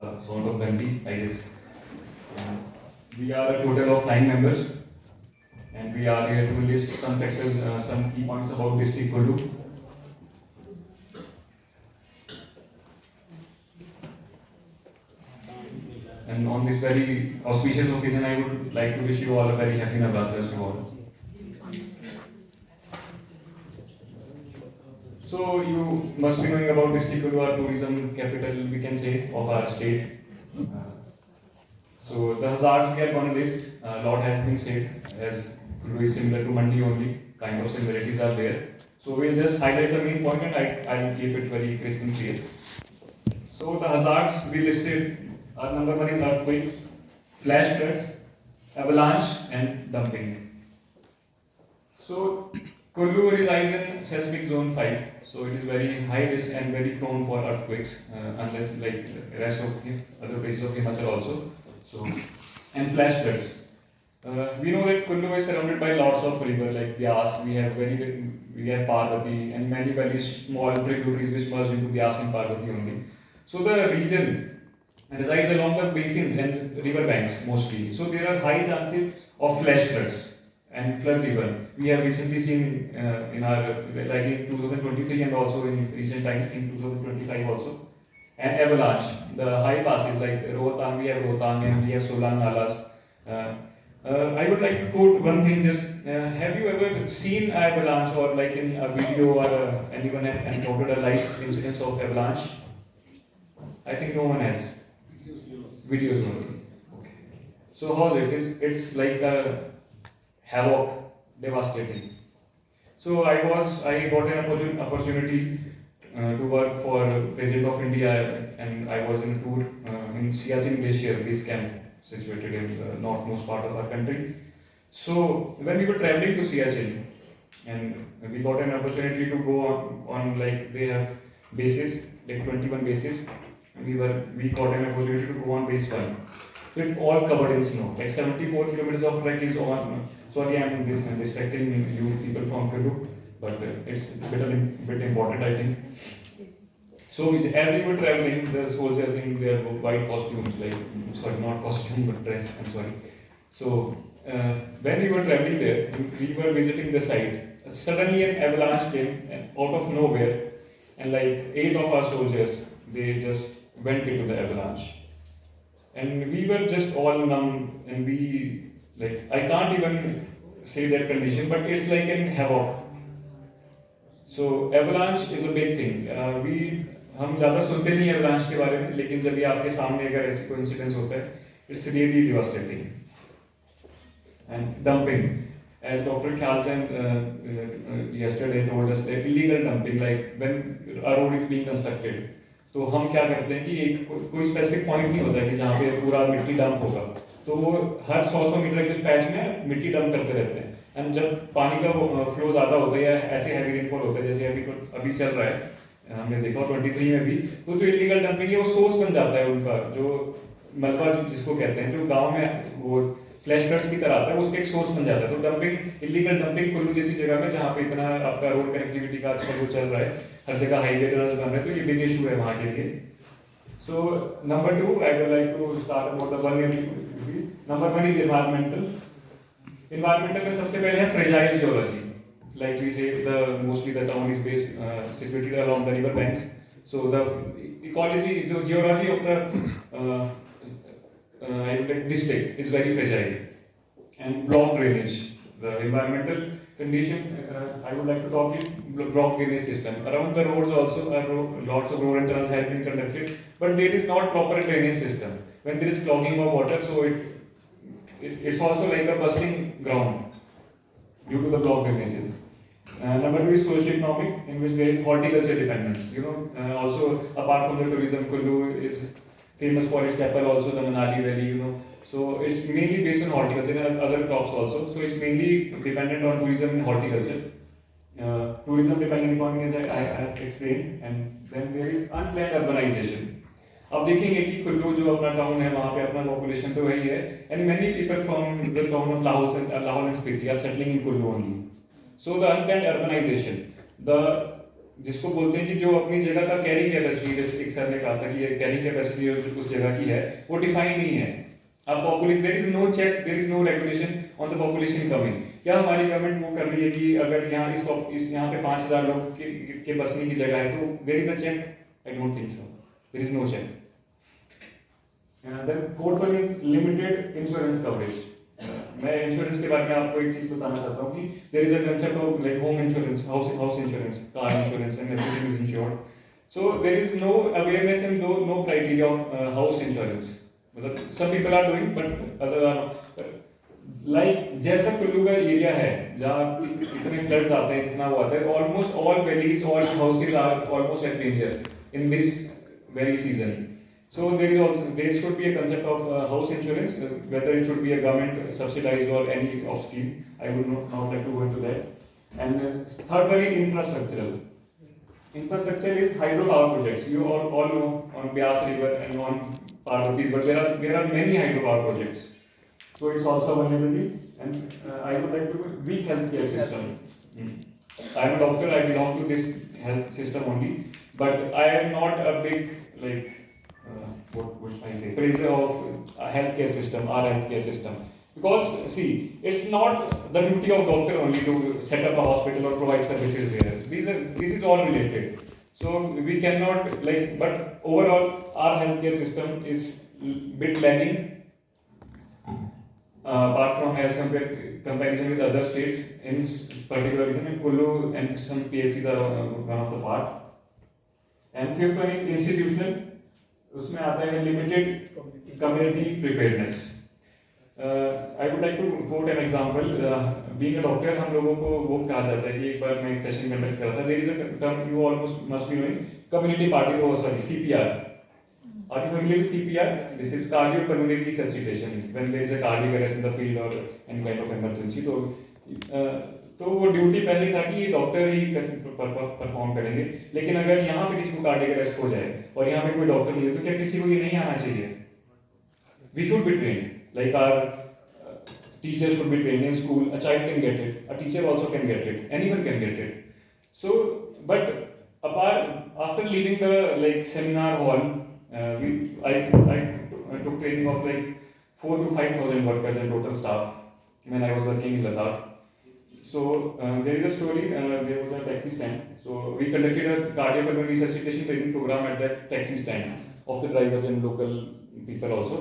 sort of Gandhi, I guess. Uh, we are a total of 9 members, and we are here to list some factors, some key points about district Kullu. And on this very auspicious occasion, I would like to wish you all a very happy Navratri to all. So you must be knowing about district Kullu, our tourism capital, we can say, of our state. Uh, So the hazards we are going to list, a lot has been said, as Kullu is similar to Mandi only, kind of similarities are there. So we'll just highlight the main point and I'll keep it very crisp and clear. So the hazards we listed are number one is earthquakes, flash floods, avalanche and dumping. So Kullu resides in seismic zone 5, so it is very high risk and very prone for earthquakes, unless like rest of the other places of Himachal also. So, and flash floods. We know that Kullu is surrounded by lots of rivers like Byas. We have Parvati and many very small tributaries which merge into Byas and Parvati only. So the region resides along the basins and river banks mostly. So there are high chances of flash floods and floods even. We have recently seen in our like in 2023 and also in recent times in 2025 also. And avalanche, the high passes like Rohtang, we have Rohtang and we have Solang Nalas. I would like to quote one thing just, have you ever seen avalanche or like in a video or anyone have encountered a live incidence of avalanche? I think no one has. Videos only. Okay. So how's it? It's like a havoc, devastating. So I got an opportunity to work for President of India, and I was in tour in Siachen Glacier base camp situated in the northmost part of our country. So when we were traveling to Siachen, and we got an opportunity to go on like they have bases, like 21 bases. We got an opportunity to go on base one. So it all covered in snow. Like 74 kilometers of trek is on. Sorry, I'm respecting you people from Kullu, but it's a bit important, I think. So as we were traveling, the soldiers in their white costumes, like sorry, not costume but dress. I'm sorry. So when we were traveling there, we were visiting the site. Suddenly, an avalanche came out of nowhere, and like 8 of our soldiers, they just went into the avalanche, and we were just all numb, and we like I can't even say that condition, but it's like an havoc. So avalanche is a big thing. हम ज़्यादा सुनते नहीं avalanche के बारे में, लेकिन जब ये आपके सामने अगर ऐसे कोई इंसिडेंस होता है, it's really devastating. And dumping, as Dr. Khyalchand yesterday told us that illegal dumping, like when a road is being constructed, तो हम क्या करते हैं कि एक कोई स्पेसिफिक पॉइंट नहीं होता है कि जहाँ पे पूरा मिट्टी डंप होगा, तो वो हर 100 मीटर के पैच में मिट्टी डंप करते रहते हैं. एंड जब पानी का फ्लो ज़्यादा होता है या ऐसे हैवी रेनफॉल होता है जैसे अभी चल रहा है, हमने देखा 23 में भी, तो जो इलीगल डंपिंग है वो सोर्स बन जाता है उनका, जो मलबा जिसको कहते हैं, जो गांव में वो फ्लैश फ्लड्स की तरह आता है, वो उसका एक सोर्स बन जाता है. तो डंपिंग, इलीगल डंपिंग कुल्लू जैसी जगह में जहाँ पे इतना आपका रोड कनेक्टिविटी का आजकल वो चल रहा है, हर जगह हाईवे टनल्स बन रहे हैं, तो ये बिग इशू है वहाँ के लिए. So number 2, I would like to start about the one. Number 1 is environmental. Environmental में सबसे पहले है fragile geology. Like we say, mostly the town is based situated along the river banks. So the ecology, the geology of the district is very fragile, and block drainage. The environmental condition I would like to talk is block drainage system. Around the roads also, lots of road and tunnels have been conducted, but there is not proper drainage system. When there is clogging of water, so it's also like a busting ground due to the block drainages. Number 2 is socio-economic, in which there is horticulture dependence. Also apart from the tourism, Kullu is famous for its apple, also the Manali Valley. So it's mainly based on horticulture and other crops also. So it's mainly dependent on tourism and horticulture. Tourism dependent economy, as I have explained, and then there is unplanned urbanization. अब देखेंगे कि कुल्लू जो अपना town है वहाँ पे अपना population तो वही है, and many people from the town of Lahore and Spiti are settling in Kullu only. So the unplanned urbanization, the जिसको बोलते हैं कि जो अपनी जगह का कैरिंग कैपेसिटी, जैसे एक सर ने कहा था कि ये कैरिंग कैपेसिटी उस जगह की है वो डिफाइन नहीं है। अब population, there is no check, there is no regulation on the population coming. क्या हमारी गवर्नमेंट वो कर रही है कि अगर यहाँ इस यहाँ पे 5,000 लोग के बसने की जगह है तो there is a check? I don't think so, there is no check. Then fourth one is limited insurance coverage. मैं इंश्योरेंस के बारे में आपको एक चीज बताना चाहता हूँ कि there is a concept of like home insurance, house insurance, car insurance and everything is insured. So there is no awareness and no criteria of house insurance. मतलब some people are doing but other are not. Like जैसा कुल्लू का area है जहाँ इतने floods आते हैं, जितना वो आता है, almost all valleys, all houses are almost at danger in this very season. So there should be a concept of house insurance, whether it should be a government subsidized or any of scheme. I would not like to go into that. And third one is infrastructural. Infrastructure is hydropower projects. You all know on Byas River and on Parvati River there are many hydropower projects. So it's also a vulnerability. And I would like to weak healthcare system. I am a doctor. I belong to this health system only, but I am not a big what should I say, praiser of a healthcare system, our healthcare system. Because see, it's not the duty of doctor only to set up a hospital or provide services there. This is all related. So we cannot but overall our healthcare system is bit lagging. Apart from as comparison with other states, in particular reason in Kullu and some PSCs are one of the part. And fifth one is institutional. उसमें आता है limited community preparedness. I would like to quote an example. Being a doctor, हम लोगों को वो कहा जाता है कि एक बार मैं एक सेशन कंडक्ट कर रहा था. There is a term you almost must be knowing, community party, CPR. Are you familiar with CPR? This is cardiopulmonary resuscitation. When there is a cardiac arrest in the field or any kind of emergency, तो वो duty पहले था कि ये doctor ही perform करेंगे. लेकिन अगर यहाँ पे किसी को कार्डियक अरेस्ट हो जाए और यहाँ पे कोई डॉक्टर नहीं है तो क्या किसी को ये नहीं आना चाहिए? We should be trained. Like our teachers should be trained in school. A child can get it. A teacher also can get it. Anyone can get it. So, but after leaving the seminar hall, I took training of 4,000 to 5,000 workers and total staff when I was working in Ladakh. So there is a story. There was a taxi stand. So we conducted a cardiopulmonary resuscitation training program at that taxi stand of the drivers and local people also.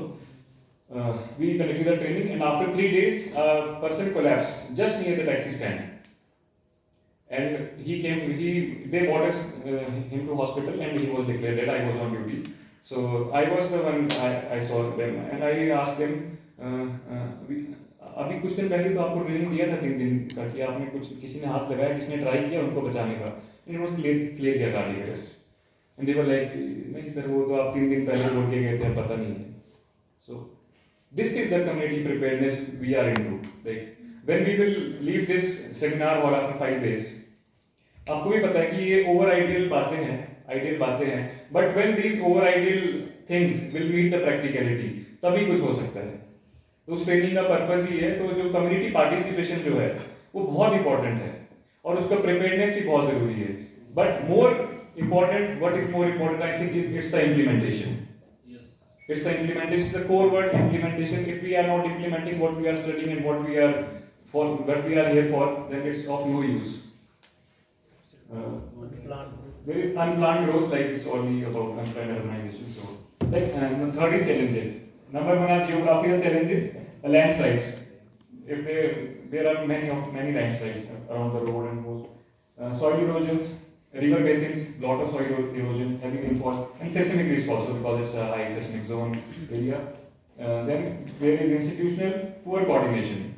We conducted the training, and after 3 days, a person collapsed just near the taxi stand. And they brought him to hospital, and he was declared dead. I was on duty, so I was the one. I saw them, and I asked them. अभी कुछ दिन पहले तो आपको training दिया था 3 दिन का कि आपने किसी ने हाथ लगाया, किसी ने ट्राई किया उनको बचाने का, it was clear किया cardiac arrest. And they were like, नहीं सर वो तो आप 3 दिन पहले बोल के गए थे, पता नहीं है. So this is the community preparedness we are into. When we will leave this seminar hall after 5 days, आपको भी पता है कि ये ओवर आइडियल बातें हैं, but when these over ideal things will meet the practicality, तभी कुछ हो सकता है. तो उस ट्रेनिंग का पर्पस ही है. तो जो कम्युनिटी पार्टिसिपेशन जो है वो बहुत इंपॉर्टेंट है और उसका प्रिपेयर्डनेस भी बहुत जरूरी है. But more important, what is more important, I think it's the implementation. It's the implementation, the core word implementation. If we are not implementing what we are studying and what we are here for, then it's of no use. There is unplanned growth, it's only about unplanned urbanization. So, the third is challenges. Number 1 are geographical challenges, landslides. If there are many landslides around the road and those, soil erosions, river basins, lot of soil erosion, heavy rainfall, and seismic risk also because it's a high seismic zone area. Then there is institutional poor coordination.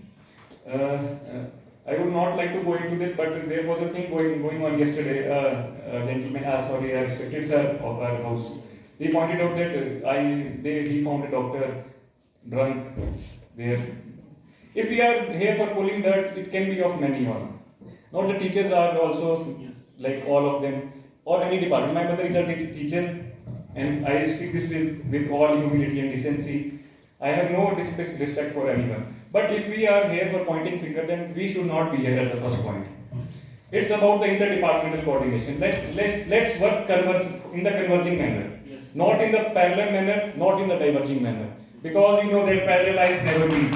I would not like to go into that, but there was a thing going on yesterday. A gentleman, a respected sir of our house, he pointed out that he found a doctor drunk there. If we are here for pulling dirt, it can be of many one. Not the teachers are also all of them or any department. My mother is a teacher, and I speak this with all humility and decency. I have no respect for anyone. But if we are here for pointing finger, then we should not be here at the first point. It's about the interdepartmental coordination. Let's work in the converging manner, not in the parallel manner, not in the diverging manner, because you know that parallel lines never meet.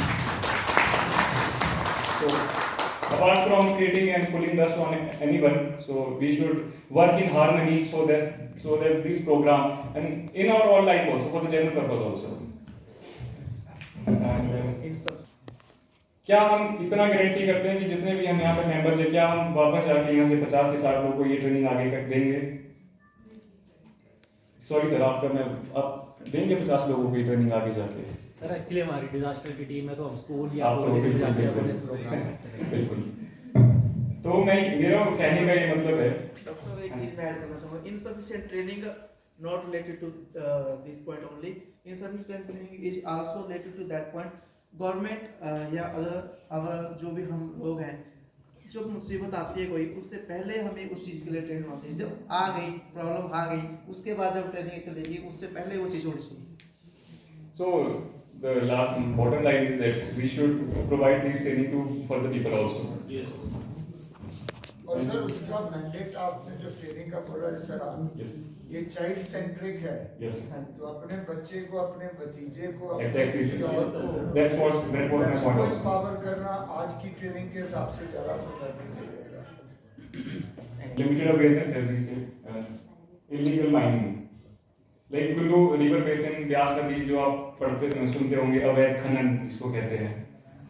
So apart from creating and pulling dust on anyone, so we should work in harmony so that this program and in our all life also for the general purpose also. And क्या हम इतना guarantee करते हैं कि जितने भी हम यहाँ पे मेंबर्स हैं, क्या हम वापस जाके यहाँ से 50 से 60 लोगों को ये ट्रेनिंग आगे कर देंगे? सॉरी सर, आप देंगे 50 लोगों को ये ट्रेनिंग आगे जाके? सर एक्चुअली हमारी डिजास्टर की टीम है तो हम स्कूल या आप तो कॉलेज में जाके बिल्कुल अवेयरनेस प्रोग्राम बिल्कुल। तो मैं मेरा कहने का ये मतलब है, डॉक्टर साहब एक चीज मैं ऐड करना चाहूंगा, insufficient training not related to this point only, insufficient training is also related to that point. Government या अदर जो भी हम लोग हैं, जब मुसीबत आती है कोई, उससे पहले हमें उस चीज़ के लिए ट्रेन होती है। जब आ गई प्रॉब्लम आ गई, उसके बाद जब ट्रेनिंग चलेगी, उससे पहले वो चीज़ होनी चाहिए। so the last bottom line is that we should provide this training for the people also. Yes. और सर उसका मैंडेट आपने जो ट्रेनिंग का बोला सर, Yes. ये चाइल्ड सेंट्रिक है। Yes. तो अपने बच्चे को, अपने भतीजे को, Exactly, sir. किसी और को That's what my point was. Power करना आज की ट्रेनिंग के हिसाब से ज़्यादा संदर्भ से रहेगा। Limited awareness as we say, illegal mining, like Kullu river basin Beas का बीच जो आप सुनते होंगे, अवैध खनन जिसको कहते हैं,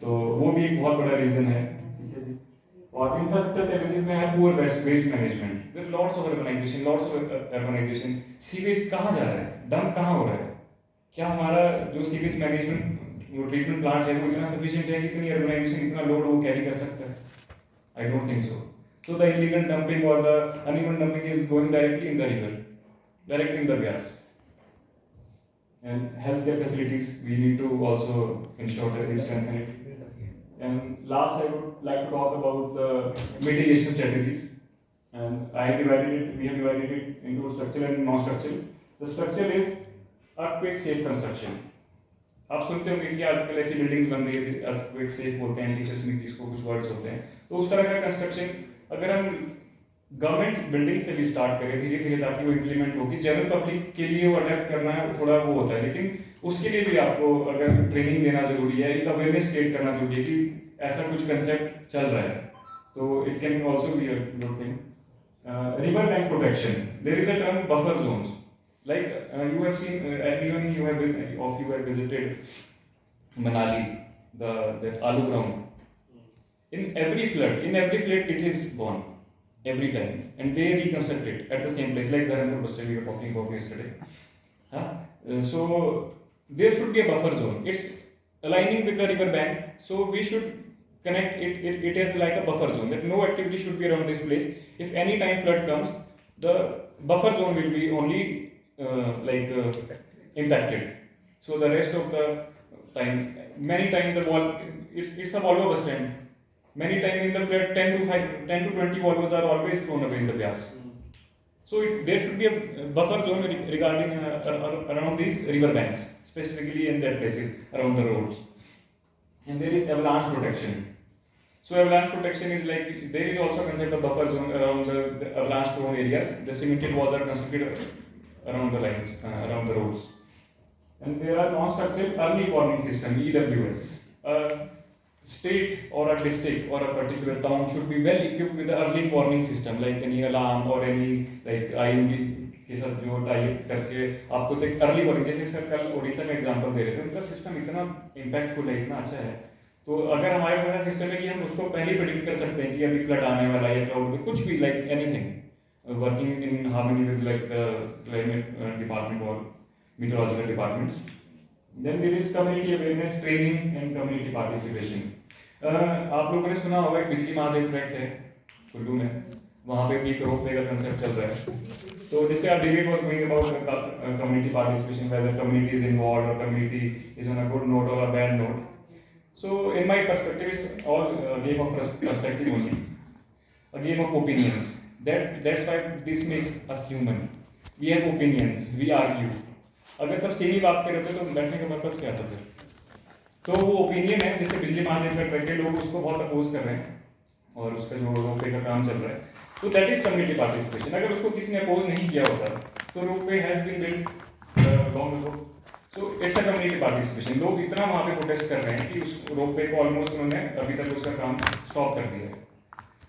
तो वो भी एक बहुत बड़ा रीजन है। और इंफ्रास्ट्रक्चर चैलेंजेस में है poor waste management, there lots of urbanisation, sewage कहाँ जा रहा है, डंप कहाँ हो रहा है, क्या हमारा जो सीवेज मैनेजमेंट वो ट्रीटमेंट प्लांट है वो इतना सफिशिएंट है कि इतनी अर्बनाइजेशन इतना लोड वो कैरी कर सकता है? आई don't think so. So the illegal dumping or the uneven dumping is going directly in the river, directly in the Vyas. And healthcare facilities, we need to also ensure that we strengthen it. And last, I would like to talk about the mitigation strategies. And we have divided it into structural and non-structural. The structural is earthquake safe construction. आप सुनते होंगे कि आजकल ऐसी buildings बन रही है, earthquake safe बोलते हैं, एंटी-सेस्मिक जिसको कुछ वर्ड्स होते हैं, तो उस तरह का कंस्ट्रक्शन अगर हम गवर्नमेंट बिल्डिंग से भी स्टार्ट करें धीरे धीरे ताकि वो इम्प्लीमेंट हो, कि जनरल पब्लिक के लिए वो अडेप्ट करना है थोड़ा वो होता है, लेकिन उसके लिए भी आपको अगर ट्रेनिंग देना जरूरी है, एक अवेयरनेस क्रिएट करना जरूरी है कि ऐसा कुछ कंसेप्ट चल रहा है, तो it can also be a good thing. River bank protection, there is a term buffer zones, like you have seen, even you have visited Manali, that Alu ground. In every flood it is gone every time, and they reconstruct it at the same place, like Dharanpur Buster we were talking about yesterday. So there should be a buffer zone. It's aligning with the river bank, so we should connect it as like a buffer zone, that no activity should be around this place. If any time flood comes, the buffer zone will be only impacted. So the rest of the time, many times the wall, it's a Volvo bus stand. Many times in the flood, 10 to 20 Volvos are always thrown away in the Vyas. So there should be a buffer zone regarding around these river banks, specifically in their places around the roads. And there is avalanche protection. So avalanche protection is like, there is also a concept of buffer zone around the avalanche prone areas. The cemented walls are constructed around the lines, around the roads. And there are non-structural early warning system, EWS. A state or a district or a particular town should be well equipped with the early warning system, like any alarm or any like IMD के साथ जो type करके आपको तो एक early warning, जैसे sir कल ओडिशा में एग्जांपल दे रहे थे, उनका सिस्टम इतना इम्पैक्टफुल है, इतना अच्छा है, तो अगर हमारे पास सिस्टम है कि हम उसको पहले प्रेडिक्ट कर सकते हैं कि अभी फ्लड आने वाला है या क्लाउड में कुछ भी, like anything, working in harmony with like the climate department or meteorological departments. Then there is community awareness training and community participation. आप लोगों ने सुना होगा एक बिजली महादेव ट्रैक है कुल्लू में, वहाँ पे भी रोपवे का कंसेप्ट चल रहा है, तो जैसे our debate was going about community participation, whether community is involved or community is on a good note or a bad note. So in my perspective, it's all a game of perspective only, a game of opinions. That's why this makes us human. We have opinions, we argue. अगर सब same ही बात कर रहे थे तो बैठने का purpose क्या था फिर? तो वो ओपिनियन है, जैसे बिजली महादेव का ट्रैक के लोग उसको बहुत अपोज कर रहे हैं, और उसका जो रोपवे का काम चल रहा है, तो दैट इज कम्युनिटी पार्टिसिपेशन. अगर उसको किसी ने अपोज नहीं किया होता तो ropeway has been built long ago. So it's a community participation. लोग इतना वहाँ पे प्रोटेस्ट कर रहे हैं कि उस रोपवे को ऑलमोस्ट उन्होंने अभी तक उसका काम स्टॉप कर दिया है.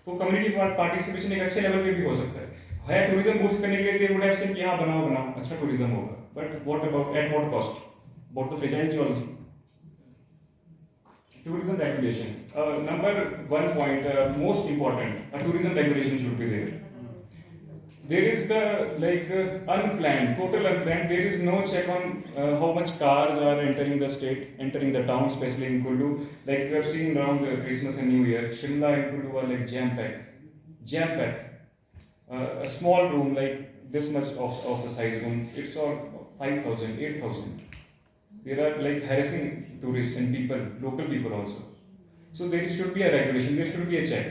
तो कम्युनिटी पार्टिसिपेशन एक अच्छे लेवल पे भी हो सकता है टूरिज्म बूस्ट करने के लिए. वुड हैव सेड कि हाँ बनाओ अच्छा टूरिज्म होगा, but what about at what cost, about the fragility also. Tourism regulation. Number 1 point, most important, a tourism regulation should be there. There is the unplanned, total unplanned. There is no check on how much cars are entering the state, entering the town, especially in Kullu. Like we have seen around Christmas and New Year, Shimla and Kullu are like jam packed. A small room like this much of a size room, it's all 5,000, 8,000. There are like harassing tourists and people, local people also. So there should be a regulation, there should be a check.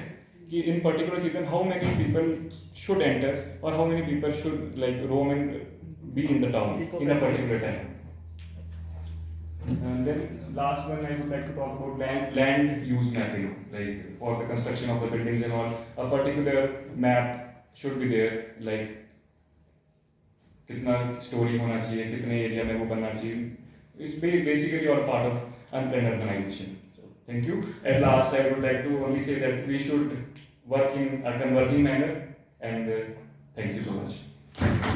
कि in particular season how many people should enter or how many people should like roam and be in the town in a particular time. And then last one I would like to talk about land use mapping, like for the construction of the buildings and all. A particular map should be there, like कितना story होना चाहिए, कितने area में वो बनना चाहिए. It's basically all part of unplanned urbanization. So, thank you. At last, I would like to only say that we should work in a converging manner, and thank you so much.